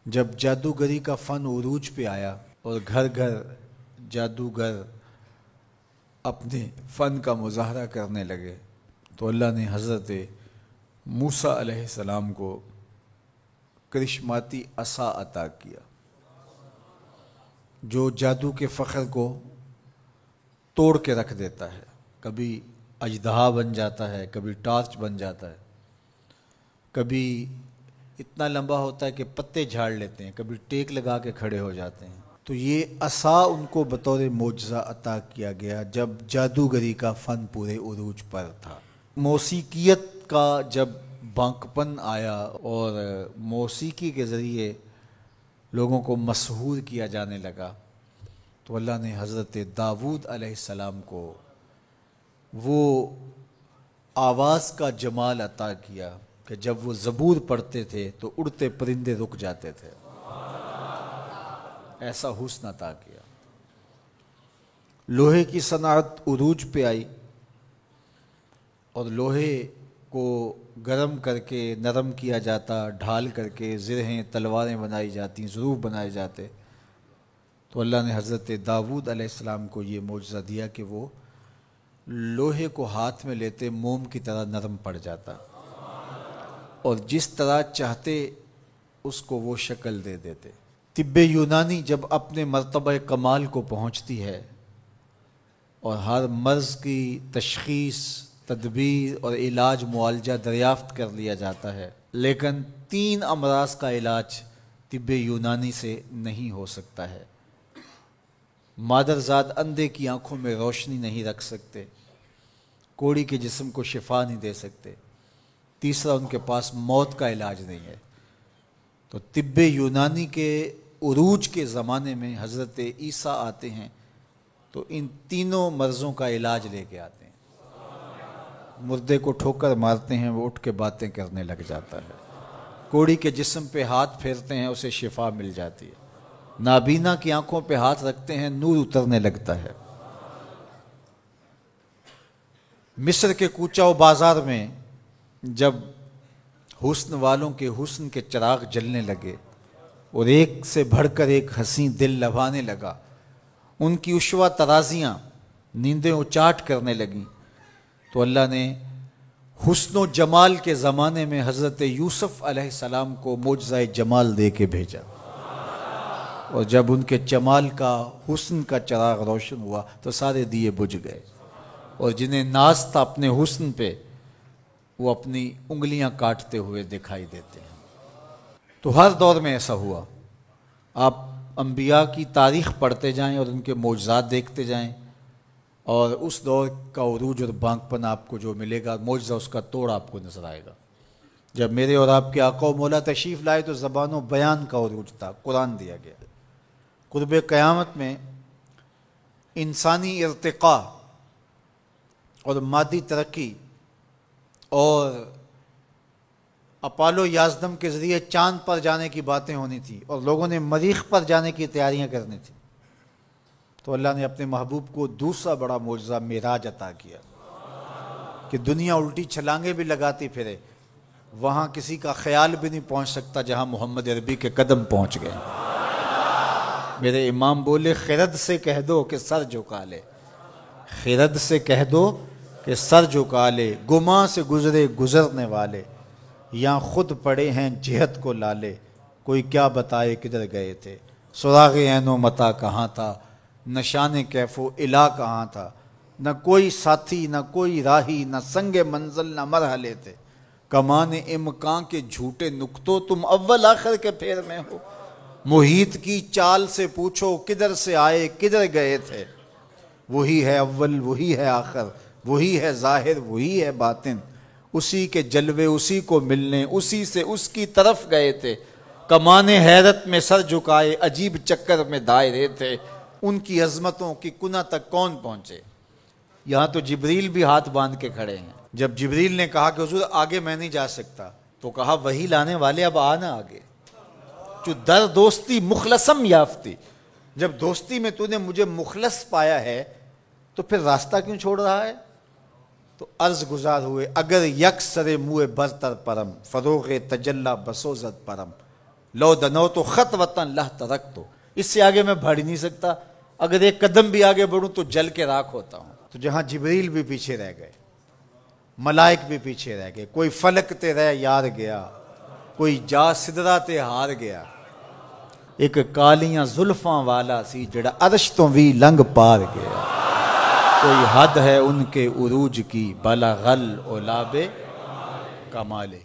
جب جادوگری کا فن عروج پہ آیا اور گھر گھر جادوگر اپنے فن کا مظاہرہ کرنے لگے تو اللہ نے حضرت موسیٰ علیہ السلام کو کرشماتی عصا عطا کیا جو جادو کے فخر کو توڑ کے رکھ دیتا ہے. کبھی اژدہا بن جاتا ہے، کبھی ٹارچ بن جاتا ہے، کبھی اتنا لمبا ہوتا ہے کہ پتے جھاڑ لیتے ہیں، کبھی ٹیک لگا کے کھڑے ہو جاتے ہیں. تو یہ عصا ان کو بطور معجزہ عطا کیا گیا جب جادوگری کا فن پورے عروج پر تھا. موسیقیت کا جب بانکپن آیا اور موسیقی کے ذریعے لوگوں کو مسحور کیا جانے لگا تو اللہ نے حضرت داؤد علیہ السلام کو وہ آواز کا جمال عطا کیا کہ جب وہ زبور پڑھتے تھے تو اڑتے پرندے رک جاتے تھے. ایسا حسن عطا کیا. لوہے کی صنعت عروج پہ آئی اور لوہے کو گرم کر کے نرم کیا جاتا، ڈھال کر کے زرہیں تلواریں بنائی جاتی، ظروف بنائے جاتے. تو اللہ نے حضرت داؤد علیہ السلام کو یہ معجزہ دیا کہ وہ لوہے کو ہاتھ میں لیتے موم کی طرح نرم پڑ جاتا اور جس طرح چاہتے اس کو وہ شکل دے دیتے. طب یونانی جب اپنے مرتبہ کمال کو پہنچتی ہے اور ہر مرض کی تشخیص، تدبیر اور علاج معالجہ دریافت کر لیا جاتا ہے، لیکن 3 امراض کا علاج طب یونانی سے نہیں ہو سکتا ہے. مادرزاد اندھے کی آنکھوں میں روشنی نہیں رکھ سکتے، کوڑی کے جسم کو شفا نہیں دے سکتے، تیسرا ان کے پاس موت کا علاج نہیں ہے. تو طب یونانی کے عروج کے زمانے میں حضرت عیسیٰ آتے ہیں تو ان تینوں مرضوں کا علاج لے کے آتے ہیں. مردے کو ٹھوکر مارتے ہیں، وہ اٹھ کے باتیں کرنے لگ جاتا ہے. کوڑی کے جسم پہ ہاتھ پھیرتے ہیں، اسے شفا مل جاتی ہے. نابینا کی آنکھوں پہ ہاتھ رکھتے ہیں، نور اترنے لگتا ہے. مصر کے کوچہ و بازار میں جب حسن والوں کے حسن کے چراغ جلنے لگے اور ایک سے بڑھ کر ایک حسین دل لبھانے لگا، ان کی عشوہ ترازیاں نیندیں اچاٹ کرنے لگیں، تو اللہ نے حسن و جمال کے زمانے میں حضرت یوسف علیہ السلام کو معجزہ جمال دے کے بھیجا. اور جب ان کے جمال کا، حسن کا چراغ روشن ہوا تو سارے دیے بجھ گئے، اور جنہیں ناز تھا اپنے حسن پہ وہ اپنی انگلیاں کاٹتے ہوئے دکھائی دیتے ہیں. تو ہر دور میں ایسا ہوا. آپ انبیاء کی تاریخ پڑھتے جائیں اور ان کے معجزات دیکھتے جائیں، اور اس دور کا عروج اور بانکپن آپ کو جو ملے گا، معجزہ اس کا توڑ آپ کو نظر آئے گا. جب میرے اور آپ کے آقا و مولا تشریف لائے تو زبان و بیان کا عروج تھا، قرآن دیا گیا. قرب قیامت میں انسانی ارتقاء اور مادی ترقی اور اپالو یازدم کے ذریعے چاند پر جانے کی باتیں ہونی تھی اور لوگوں نے مریخ پر جانے کی تیاریاں کرنی تھی. تو اللہ نے اپنے محبوب کو دوسرا بڑا معجزہ معراج عطا کیا کہ دنیا الٹی چھلانگیں بھی لگاتی پھرے، وہاں کسی کا خیال بھی نہیں پہنچ سکتا جہاں محمد عربی کے قدم پہنچ گئے. میرے امام بولے خرد سے کہہ دو کہ سر جھکا لے، خرد سے کہہ دو کہ سر جھکا لے، گماں سے گزرے گزرنے والے، یہاں خود پڑے ہیں جہت کو لالے، کوئی کیا بتائے کدھر گئے تھے، سراغ عین و متا کہاں تھا، نشان کیف و الا کہاں تھا، نہ کوئی ساتھی نہ کوئی راہی، نہ سنگ منزل نہ مرحلے تھے، کمان امکان کے جھوٹے نکتوں تم اول آخر کے پھیر میں ہو، محیط کی چال سے پوچھو کدھر سے آئے کدھر گئے تھے، وہی ہے اول وہی ہے آخر، وہی ہے ظاہر وہی ہے باطن، اسی کے جلوے اسی کو ملنے اسی سے اس کی طرف گئے تھے، کمان حیرت میں سر جھکائے عجیب چکر میں دائرے تھے، ان کی عظمتوں کی کنہ تک کون پہنچے. یہاں تو جبریل بھی ہاتھ باندھ کے کھڑے ہیں. جب جبریل نے کہا کہ حضور آگے میں نہیں جا سکتا تو کہا وہی لانے والے اب آنا آگے، جو در دوستی مخلصم یافتی، جب دوستی میں تو نے مجھے مخلص پایا ہے تو پھر راستہ کیوں چھوڑ رہا ہے. تو عرض گزار ہوئے اگر یک سر موئے برتر پرم، فروغ تجلی بسوزد پرم، لو دنو تو خط وطن لہ ترک تو، اس سے آگے میں بڑھ ہی نہیں سکتا، اگر ایک قدم بھی آگے بڑھوں تو جل کے راکھ ہوتا ہوں۔ تو جہاں جبریل بھی پیچھے رہ گئے، ملائک بھی پیچھے رہ گئے، کوئی فلک تے رہ یار گیا، کوئی جا سدرہ تے ہار گیا، ایک کالیاں زلفاں والا سی جڑا عرش تو بھی لنگ پار گیا، کوئی حد ہے ان کے عروج کی بلغ العلا بے کمالے۔